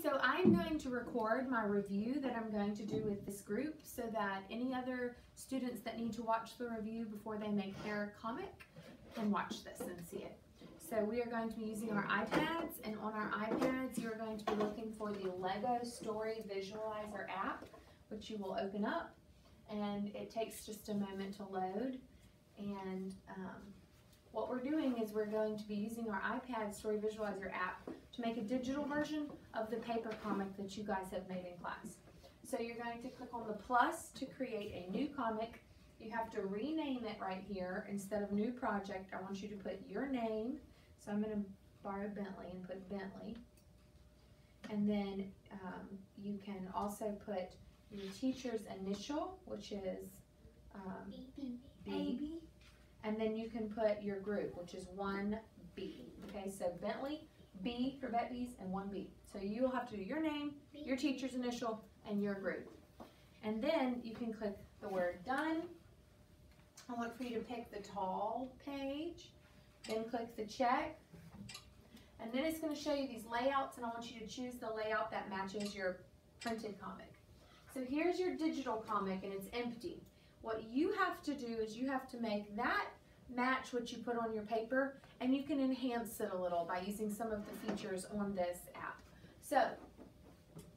so I'm going to record my review that I'm going to do with this group so that any other students that need to watch the review before they make their comic can watch this and see it. So we are going to be using our iPads, and on our iPads you're going to be looking for the Lego Story Visualizer app, which you will open up, and it takes just a moment to load. And what we're doing is we're going to be using our iPad Story Visualizer app to make a digital version of the paper comic that you guys have made in class. So you're going to click on the plus to create a new comic. You have to rename it right here. Instead of new project, I want you to put your name. So I'm going to borrow Bentley and put Bentley. And then you can also put your teacher's initial, which is B. And then you can put your group, which is 1B. Okay, so Bentley, B for Bet-Bees, and 1B. So you'll have to do your name, your teacher's initial, and your group. And then you can click the word done. I want for you to pick the tall page, then click the check. And then it's going to show you these layouts, and I want you to choose the layout that matches your printed comic. So here's your digital comic, and it's empty. What you have to do is you have to make that match what you put on your paper, and you can enhance it a little by using some of the features on this app. So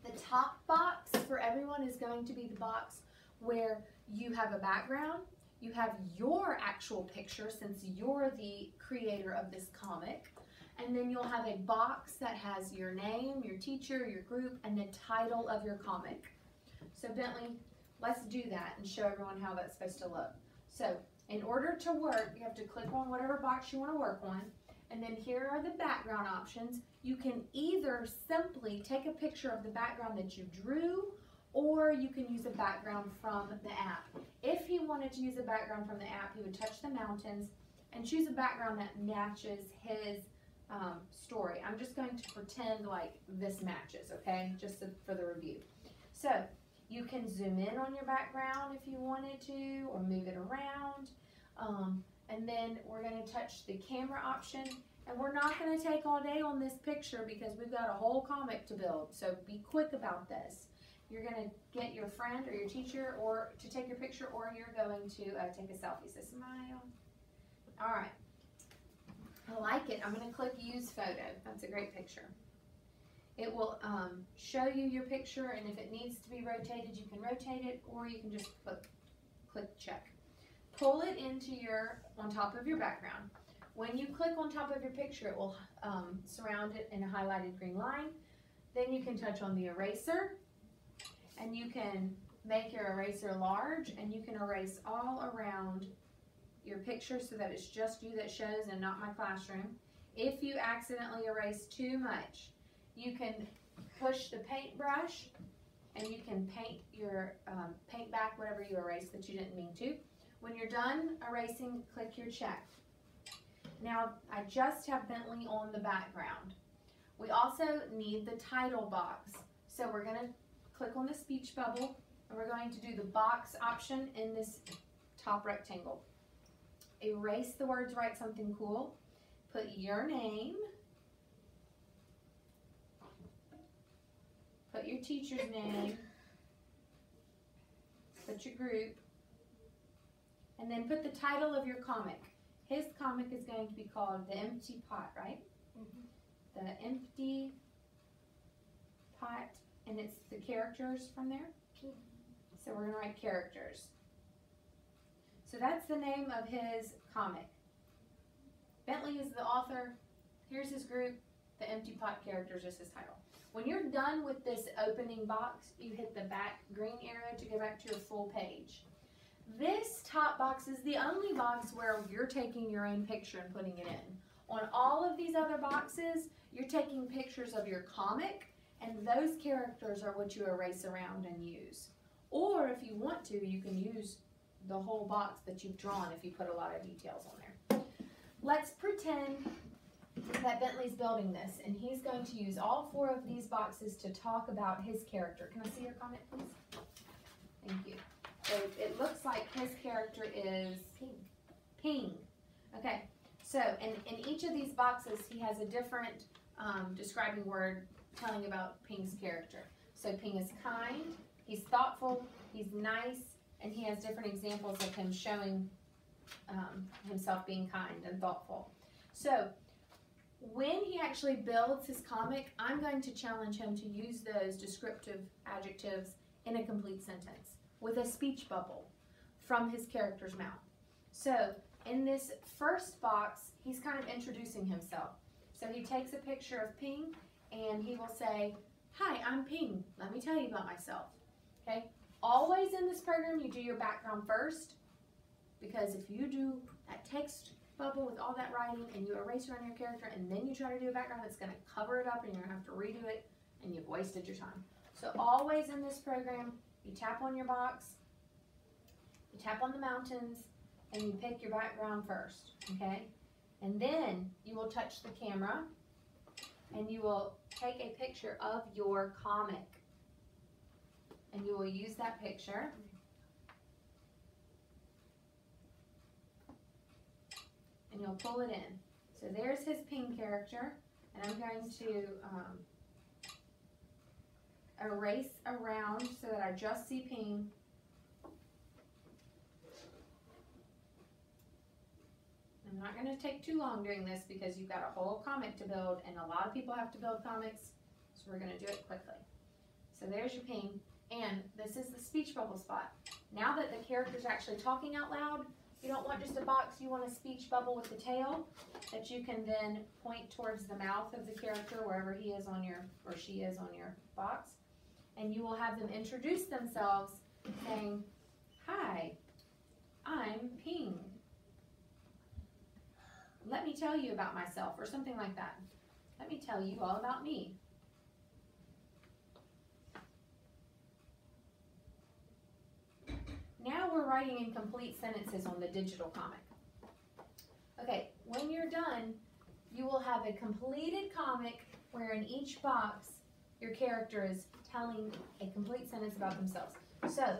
the top box for everyone is going to be the box where you have a background, you have your actual picture since you're the creator of this comic, and then you'll have a box that has your name, your teacher, your group, and the title of your comic. So Bentley, let's do that and show everyone how that's supposed to look. So in order to work, you have to click on whatever box you want to work on, and then here are the background options. You can either simply take a picture of the background that you drew, or you can use a background from the app. If he wanted to use a background from the app, he would touch the mountains and choose a background that matches his story. I'm just going to pretend like this matches, okay, just for the review. So you can zoom in on your background if you wanted to, or move it around. And then we're going to touch the camera option. And we're not going to take all day on this picture because we've got a whole comic to build. So be quick about this. You're going to get your friend or your teacher or to take your picture, or you're going to take a selfie. So smile. All right. I like it. I'm going to click Use Photo. That's a great picture. It will show you your picture, and if it needs to be rotated, you can rotate it, or you can just click check. Pull it into on top of your background. When you click on top of your picture, it will surround it in a highlighted green line. Then you can touch on the eraser, and you can make your eraser large, and you can erase all around your picture so that it's just you that shows and not my classroom. If you accidentally erase too much, you can push the paintbrush, and you can paint back whatever you erased that you didn't mean to. When you're done erasing, click your check. Now, I just have Bentley on the background. We also need the title box. So we're going to click on the speech bubble, and we're going to do the box option in this top rectangle. Erase the words Write Something Cool. Put your name. Put your teacher's name. Put your group. And then put the title of your comic. His comic is going to be called The Empty Pot, right? Mm-hmm. The Empty Pot, and it's the characters from there. Mm-hmm. So we're going to write characters. So that's the name of his comic. Bentley is the author. Here's his group. The Empty Pot characters is his title. When you're done with this opening box, you hit the back green arrow to go back to your full page. This top box is the only box where you're taking your own picture and putting it in. On all of these other boxes, you're taking pictures of your comic, and those characters are what you erase around and use. Or if you want to, you can use the whole box that you've drawn if you put a lot of details on there. Let's pretend that Bentley's building this, and he's going to use all 4 of these boxes to talk about his character. Can I see your comment, please? Thank you. So it looks like his character is Ping. Okay, so in each of these boxes, he has a different describing word telling about Ping's character. So Ping is kind, he's thoughtful, he's nice, and he has different examples of him showing himself being kind and thoughtful. So when he actually builds his comic, I'm going to challenge him to use those descriptive adjectives in a complete sentence with a speech bubble from his character's mouth. So in this first box, he's kind of introducing himself. So he takes a picture of Ping and he will say, "Hi, I'm Ping. Let me tell you about myself." Okay? Always in this program, you do your background first, because if you do that text bubble with all that writing and you erase around your character and then you try to do a background, it's going to cover it up and you're going to have to redo it and you've wasted your time. So always in this program, you tap on your box, you tap on the mountains, and you pick your background first, okay? And then you will touch the camera and you will take a picture of your comic and you will use that picture. And you'll pull it in. So there's his Ping character, and I'm going to erase around so that I just see Ping. I'm not going to take too long doing this because you've got a whole comic to build, and a lot of people have to build comics, so we're going to do it quickly. So there's your Ping, and this is the speech bubble spot. Now that the character's actually talking out loud, you don't want just a box, you want a speech bubble with the tail that you can then point towards the mouth of the character wherever he is on your, or she is on your box. And you will have them introduce themselves saying, "Hi, I'm Ping. Let me tell you about myself," or something like that. "Let me tell you all about me." Now we're writing in complete sentences on the digital comic. Okay, when you're done, you will have a completed comic where in each box your character is telling a complete sentence about themselves. So,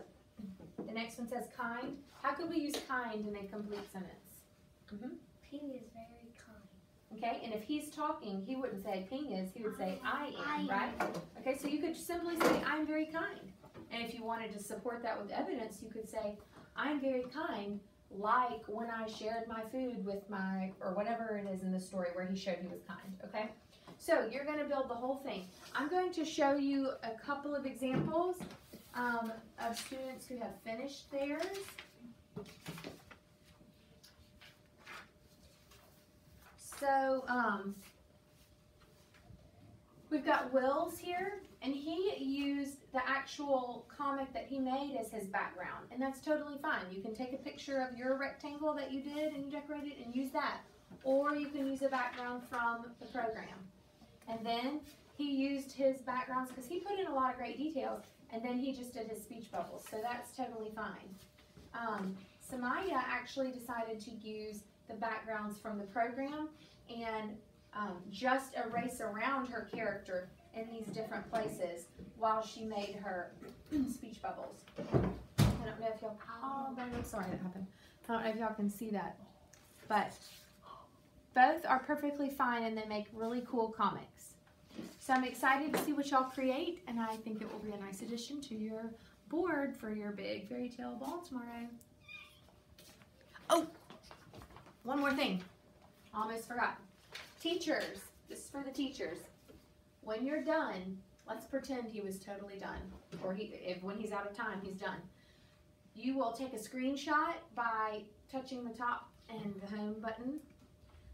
the next one says kind. How could we use kind in a complete sentence? Ping is very kind. Okay, and if he's talking, he wouldn't say Ping is, he would say I am, right? Okay, so you could simply say I'm very kind. And if you wanted to support that with evidence, you could say, "I'm very kind, like when I shared my food with my," or whatever it is in the story where he showed he was kind, okay? So you're going to build the whole thing. I'm going to show you a couple of examples of students who have finished theirs. So we've got Will's here, and he used the actual comic that he made as his background, and that's totally fine. You can take a picture of your rectangle that you did and you decorated and use that, or you can use a background from the program. And then he used his backgrounds because he put in a lot of great details, and then he just did his speech bubbles, so that's totally fine. Samaya actually decided to use the backgrounds from the program and just erase around her character in these different places while she made her speech bubbles. I don't know if y'all, oh, I'm sorry that happened. I don't know if y'all can see that, but both are perfectly fine and they make really cool comics. So I'm excited to see what y'all create, and I think it will be a nice addition to your board for your big fairy tale ball tomorrow. Oh, one more thing. Almost forgot. Teachers, this is for the teachers. When you're done, let's pretend he was totally done, or when he's out of time, he's done. You will take a screenshot by touching the top and the home button.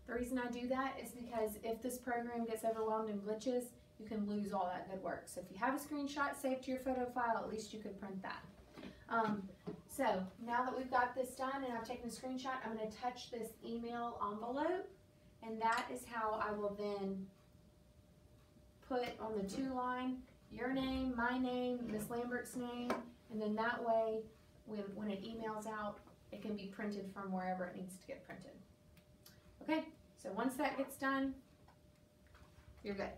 The reason I do that is because if this program gets overwhelmed and glitches, you can lose all that good work. So if you have a screenshot saved to your photo file, at least you could print that. So now that we've got this done and I've taken a screenshot, I'm going to touch this email envelope, and that is how I will then put on the to line your name, my name, Miss Lambert's name, and then that way when it emails out, it can be printed from wherever it needs to get printed. Okay, so once that gets done, you're good.